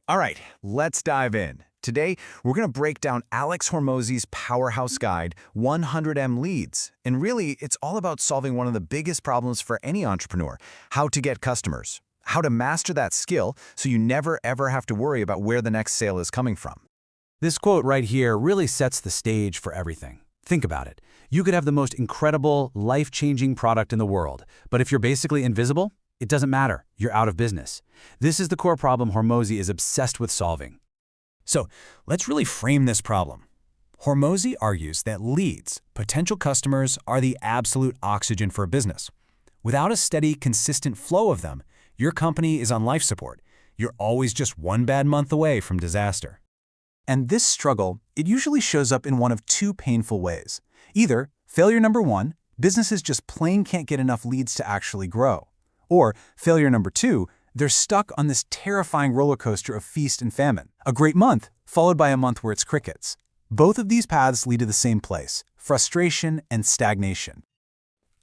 All right, let's dive in. Today, we're going to break down Alex Hormozi's powerhouse guide, 100M Leads. And really, it's all about solving one of the biggest problems for any entrepreneur, how to get customers, how to master that skill so you never ever have to worry about where the next sale is coming from. This quote right here really sets the stage for everything. Think about it. You could have the most incredible, life-changing product in the world, but if you're basically invisible, it doesn't matter. You're out of business. This is the core problem Hormozi is obsessed with solving. So let's really frame this problem. Hormozi argues that leads, potential customers, are the absolute oxygen for a business. Without a steady, consistent flow of them, your company is on life support. You're always just one bad month away from disaster. And this struggle, it usually shows up in one of two painful ways. Either failure number one, businesses just plain can't get enough leads to actually grow. Or failure number two, they're stuck on this terrifying roller coaster of feast and famine. A great month, followed by a month where it's crickets. Both of these paths lead to the same place, frustration and stagnation.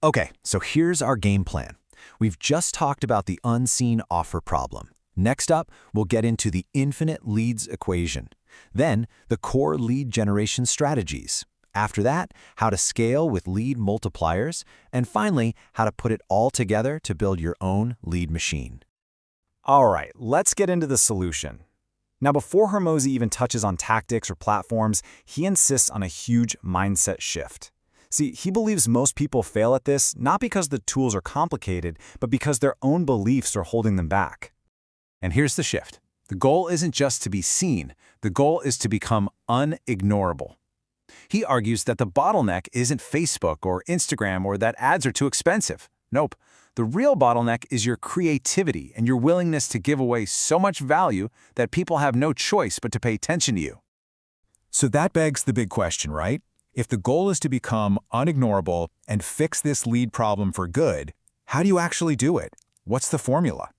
Okay, so here's our game plan. We've just talked about the unseen offer problem. Next up, we'll get into the infinite leads equation. Then, the core lead generation strategies. After that, how to scale with lead multipliers. And finally, how to put it all together to build your own lead machine. All right, let's get into the solution. Now, before Hormozi even touches on tactics or platforms, he insists on a huge mindset shift. See, he believes most people fail at this not because the tools are complicated, but because their own beliefs are holding them back. And here's the shift. The goal isn't just to be seen. The goal is to become unignorable. He argues that the bottleneck isn't Facebook or Instagram or that ads are too expensive. Nope. The real bottleneck is your creativity and your willingness to give away so much value that people have no choice but to pay attention to you. So that begs the big question, right? If the goal is to become unignorable and fix this lead problem for good, how do you actually do it? What's the formula?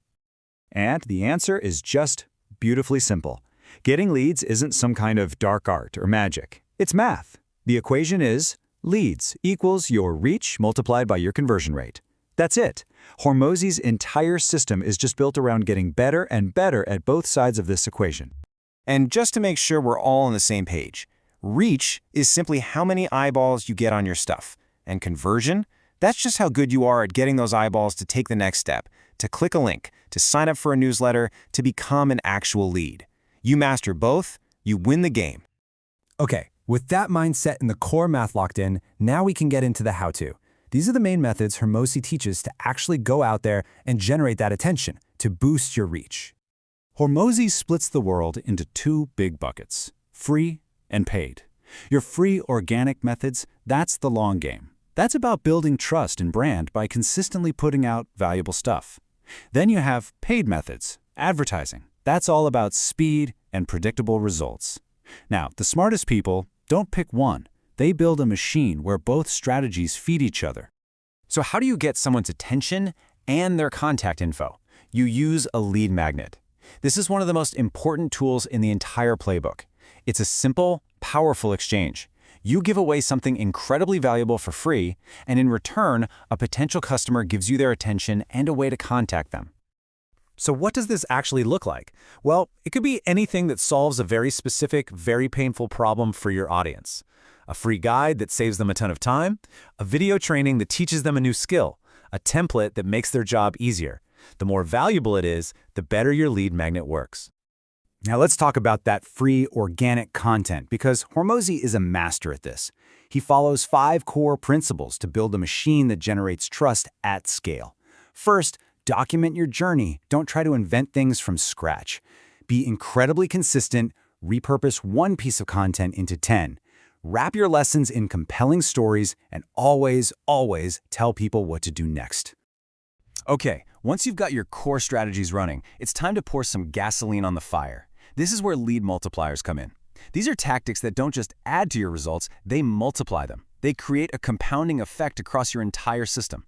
And the answer is just beautifully simple. Getting leads isn't some kind of dark art or magic. It's math. The equation is leads equals your reach multiplied by your conversion rate. That's it. Hormozi's entire system is just built around getting better and better at both sides of this equation. And just to make sure we're all on the same page, reach is simply how many eyeballs you get on your stuff. And conversion, that's just how good you are at getting those eyeballs to take the next step, to click a link, to sign up for a newsletter, to become an actual lead. You master both, you win the game. Okay, with that mindset and the core math locked in, now we can get into the how-to. These are the main methods Hormozi teaches to actually go out there and generate that attention, to boost your reach. Hormozi splits the world into two big buckets, free and paid. Your free organic methods, that's the long game. That's about building trust and brand by consistently putting out valuable stuff. Then you have paid methods, advertising. That's all about speed and predictable results. Now, the smartest people don't pick one. They build a machine where both strategies feed each other. So how do you get someone's attention and their contact info? You use a lead magnet. This is one of the most important tools in the entire playbook. It's a simple, powerful exchange. You give away something incredibly valuable for free, and in return, a potential customer gives you their attention and a way to contact them. So what does this actually look like? Well, it could be anything that solves a very specific, very painful problem for your audience. A free guide that saves them a ton of time, a video training that teaches them a new skill, a template that makes their job easier. The more valuable it is, the better your lead magnet works. Now let's talk about that free organic content, because Hormozi is a master at this. He follows 5 core principles to build a machine that generates trust at scale. First, document your journey. Don't try to invent things from scratch. Be incredibly consistent. Repurpose one piece of content into 10. Wrap your lessons in compelling stories, and always, always tell people what to do next. Okay, once you've got your core strategies running, it's time to pour some gasoline on the fire. This is where lead multipliers come in. These are tactics that don't just add to your results, they multiply them. They create a compounding effect across your entire system.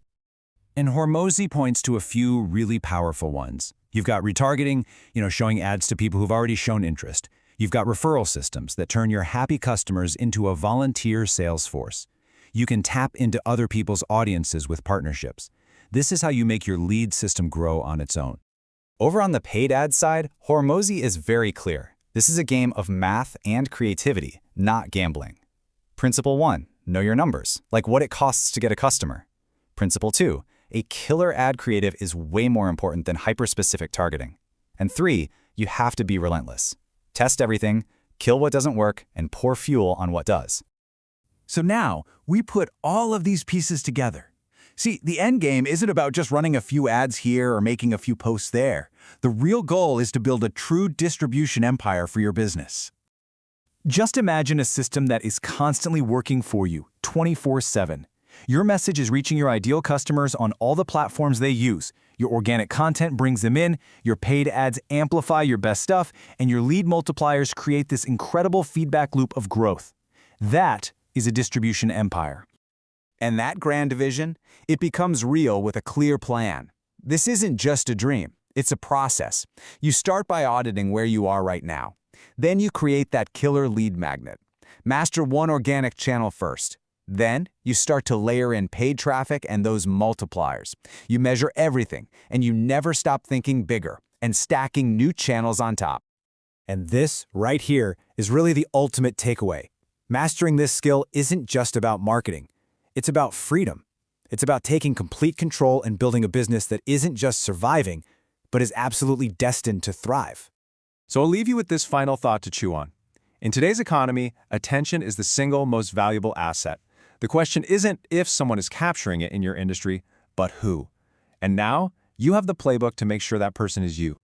And Hormozi points to a few really powerful ones. You've got retargeting, showing ads to people who've already shown interest. You've got referral systems that turn your happy customers into a volunteer sales force. You can tap into other people's audiences with partnerships. This is how you make your lead system grow on its own. Over on the paid ad side, Hormozi is very clear. This is a game of math and creativity, not gambling. Principle 1, know your numbers, like what it costs to get a customer. Principle 2, a killer ad creative is way more important than hyper-specific targeting. And 3, you have to be relentless. Test everything, kill what doesn't work, and pour fuel on what does. So now, we put all of these pieces together. See, the end game isn't about just running a few ads here or making a few posts there. The real goal is to build a true distribution empire for your business. Just imagine a system that is constantly working for you, 24/7. Your message is reaching your ideal customers on all the platforms they use. Your organic content brings them in, your paid ads amplify your best stuff, and your lead multipliers create this incredible feedback loop of growth. That is a distribution empire. And that grand vision, it becomes real with a clear plan. This isn't just a dream, it's a process. You start by auditing where you are right now. Then you create that killer lead magnet. Master one organic channel first. Then you start to layer in paid traffic and those multipliers. You measure everything, and you never stop thinking bigger and stacking new channels on top. And this, right here, is really the ultimate takeaway. Mastering this skill isn't just about marketing. It's about freedom. It's about taking complete control and building a business that isn't just surviving, but is absolutely destined to thrive. So I'll leave you with this final thought to chew on. In today's economy, attention is the single most valuable asset. The question isn't if someone is capturing it in your industry, but who. And now, you have the playbook to make sure that person is you.